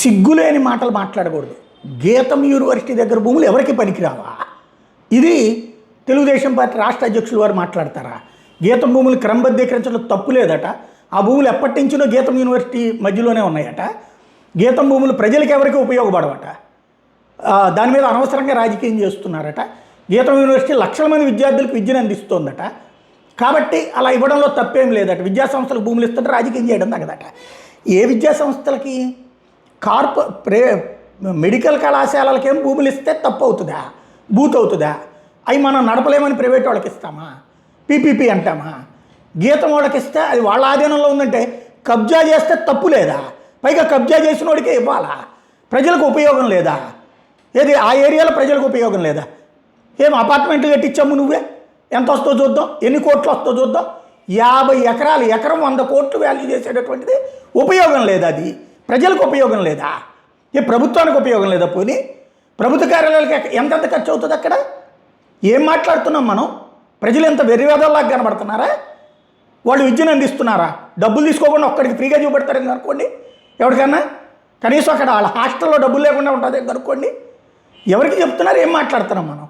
సిగ్గులేని మాటలు మాట్లాడకూడదు. గీతం యూనివర్సిటీ దగ్గర భూములు ఎవరికి పనికిరావా? ఇది తెలుగుదేశం పార్టీ రాష్ట్ర అధ్యక్షులు వారు మాట్లాడతారా? గీతం భూములు క్రమబద్ధీకరించడం తప్పు లేదట. ఆ భూములు ఎప్పటి నుంచినో గీతం యూనివర్సిటీ మధ్యలోనే ఉన్నాయట. గీతం భూములు ప్రజలకు ఎవరికి ఉపయోగపడవట. దాని మీద అనవసరంగా రాజకీయం చేస్తున్నారట. గీతం యూనివర్సిటీ లక్షల మంది విద్యార్థులకు విద్యను అందిస్తోందట. కాబట్టి అలా ఇవ్వడంలో తప్పేం లేదట. విద్యాసంస్థలకు భూములు ఇస్తుంటే రాజకీయం చేయడం తగదట. ఏ విద్యాసంస్థలకి? మెడికల్ కళాశాలలకేం భూములు ఇస్తే తప్పు అవుతుందా? బూత్ అవుతుందా? అవి మనం నడపలేమని ప్రైవేట్ వాళ్ళకి ఇస్తామా? పీపీపీ అంటామా? గీతం వాళ్ళకి ఇస్తే అది వాళ్ళ ఆధీనంలో ఉందంటే కబ్జా చేస్తే తప్పు లేదా? పైగా కబ్జా చేసిన వాడికే ఇవ్వాలా? ప్రజలకు ఉపయోగం లేదా? ఏది ఆ ఏరియాలో ప్రజలకు ఉపయోగం లేదా? ఏం అపార్ట్మెంట్లు కట్టించాము నువ్వే? ఎంత వస్తుందో చూద్దాం, ఎన్ని కోట్లు వస్తుందో చూద్దాం. 50 ఎకరాలు, ఎకరం 100 కోట్లు వాల్యూ చేసేటటువంటిది ఉపయోగం లేదా? అది ప్రజలకు ఉపయోగం లేదా? ఏ ప్రభుత్వానికి ఉపయోగం లేదా? పోనీ ప్రభుత్వ కార్యాలయాలకు ఎంతెంత ఖర్చు అవుతుంది అక్కడ? ఏం మాట్లాడుతున్నాం మనం? ప్రజలు ఎంత వెర్రివేదల్లాగా కనబడుతున్నారా? వాళ్ళు విద్యను అందిస్తున్నారా? డబ్బులు తీసుకోకుండా ఒక్కడికి ఫ్రీగా చూపెడతారు అనుకోండి. ఎవరికన్నా కనీసం అక్కడ వాళ్ళ హాస్టల్లో డబ్బులు లేకుండా ఉంటుంది అనుకోండి. ఎవరికి చెప్తున్నారు? ఏం మాట్లాడుతున్నాం మనం?